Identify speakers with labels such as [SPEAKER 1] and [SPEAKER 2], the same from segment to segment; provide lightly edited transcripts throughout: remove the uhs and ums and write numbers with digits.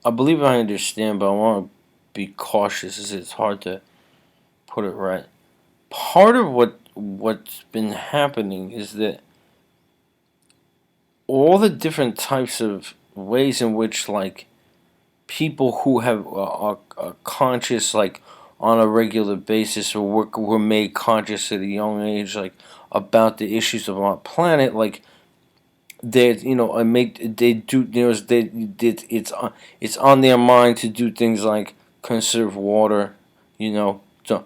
[SPEAKER 1] I believe I understand, but I want to be cautious as it's hard to put it right. Part of what's been happening is that all the different types of ways in which like people who have are conscious like on a regular basis or were made conscious at a young age like about the issues of our planet like they make they do it's on their mind to do things like conserve water, so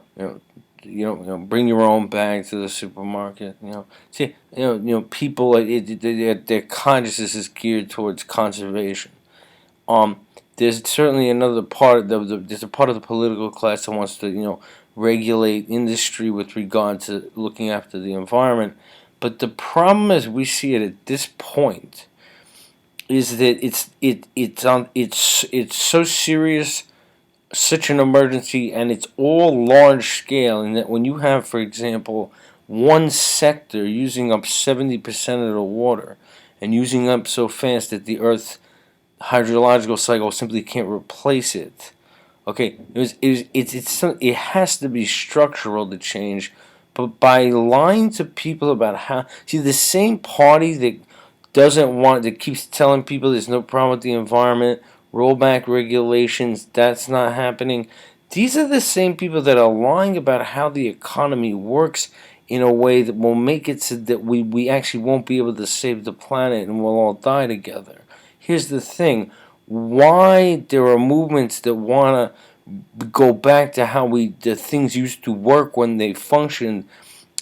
[SPEAKER 1] bring your own bag to the supermarket. See, people their consciousness is geared towards conservation. Um, there's certainly another part of there's a part of the political class that wants to regulate industry with regard to looking after the environment. But the problem as we see it at this point is that it's so serious, such an emergency, and it's all large scale. And that when you have, for example, one sector using up 70% of the water and using up so fast that the Earth's hydrological cycle simply can't replace it. Okay, it has to be structural to change, but by lying to people about how see the same party that keeps telling people there's no problem with the environment, roll back regulations, that's not happening. These are the same people that are lying about how the economy works in a way that will make it so that we actually won't be able to save the planet and we'll all die together. Here's the thing: why there are movements that want to go back to how the things used to work when they functioned,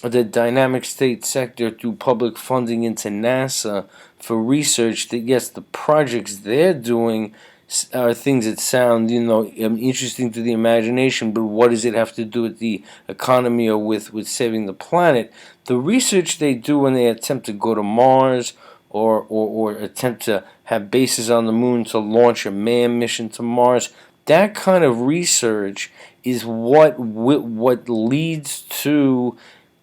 [SPEAKER 1] the dynamic state sector through public funding into NASA for research. That yes, the projects they're doing are things that sound interesting to the imagination, but what does it have to do with the economy or with saving the planet? The research they do when they attempt to go to Mars or attempt to have bases on the moon to launch a manned mission to Mars, that kind of research is what leads to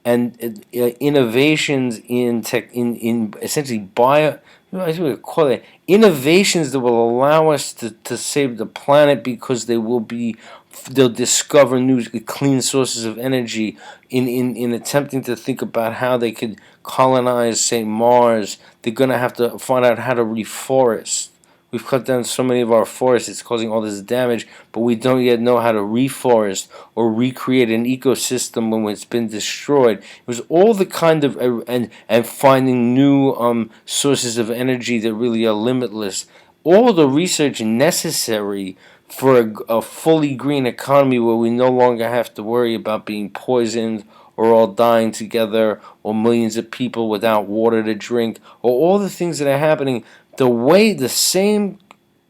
[SPEAKER 1] and innovations in tech in essentially bio. I would call it innovations that will allow us to save the planet because they'll discover new clean sources of energy in attempting to think about how they could colonize, say, Mars. They're gonna have to find out how to reforest. We've cut down so many of our forests, it's causing all this damage, but we don't yet know how to reforest or recreate an ecosystem when it's been destroyed. It was all the kind of, and finding new sources of energy that really are limitless. All the research necessary for a fully green economy where we no longer have to worry about being poisoned or all dying together or millions of people without water to drink or all the things that are happening the same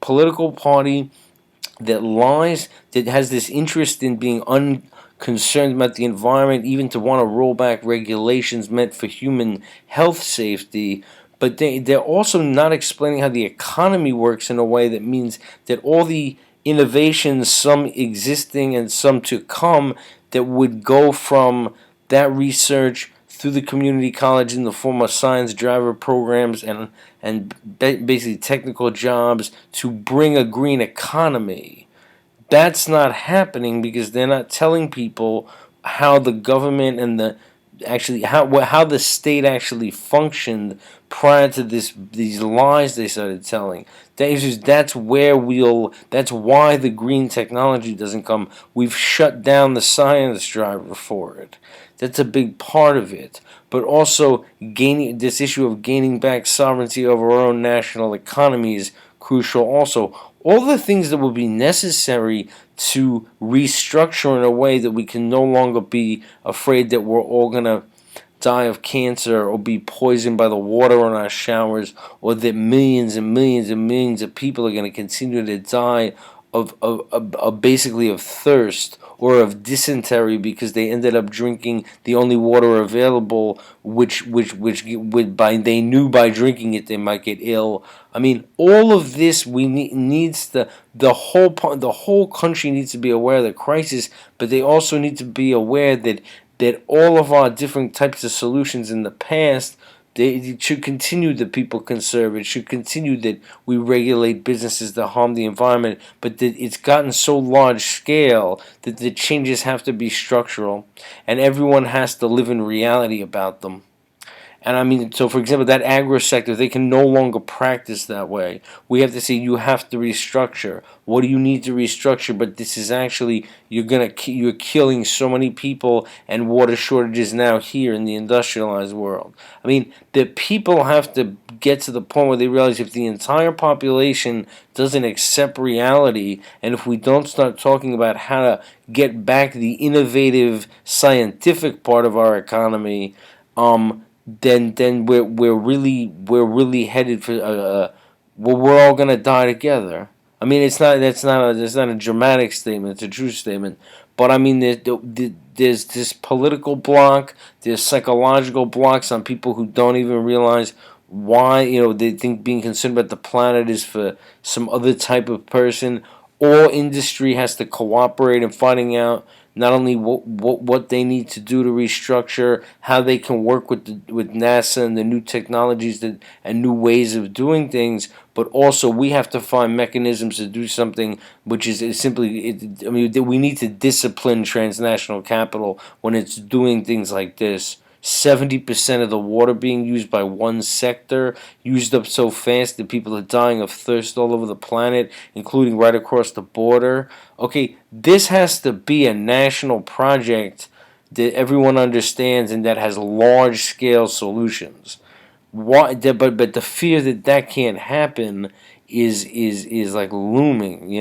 [SPEAKER 1] political party that has this interest in being unconcerned about the environment, even to want to roll back regulations meant for human health safety, but they're also not explaining how the economy works in a way that means that all the innovations, some existing and some to come, that would go from that research through the community college in the form of science driver programs and basically technical jobs to bring a green economy. That's not happening because they're not telling people how the government and the actually how the state actually functioned prior to these lies they started telling. That's why the green technology doesn't come. We've shut down the science driver for it. That's a big part of it. But also gaining this issue of gaining back sovereignty over our own national economy is crucial also. All the things that will be necessary to restructure in a way that we can no longer be afraid that we're all going to die of cancer or be poisoned by the water in our showers, or that millions and millions and millions of people are going to continue to die of basically of thirst or of dysentery because they ended up drinking the only water available, which by they knew by drinking it they might get ill. I mean, all of this needs the whole country needs to be aware of the crisis, but they also need to be aware that all of our different types of solutions in the past It should continue that people conserve. It should continue that we regulate businesses that harm the environment. But that it's gotten so large scale that the changes have to be structural, and everyone has to live in reality about them. And I mean, so for example, that agro sector, they can no longer practice that way. We have to say you have to restructure. What do you need to restructure? But this is actually you're killing so many people, and water shortages now here in the industrialized world. I mean, the people have to get to the point where they realize if the entire population doesn't accept reality, and if we don't start talking about how to get back the innovative scientific part of our economy, then we're really headed for well, we're all gonna die together. I mean, it's not a dramatic statement. It's a true statement. But I mean, there's this political block. There's psychological blocks on people who don't even realize why. They think being concerned about the planet is for some other type of person. All industry has to cooperate in finding out not only what they need to do to restructure, how they can work with NASA and the new technologies and new ways of doing things, but also we have to find mechanisms to do something which is simply. I mean, we need to discipline transnational capital when it's doing things like this. 70% of the water being used by one sector, used up so fast that people are dying of thirst all over the planet, including right across the border. Okay, this has to be a national project that everyone understands and that has large scale solutions. But the fear that can't happen is like looming.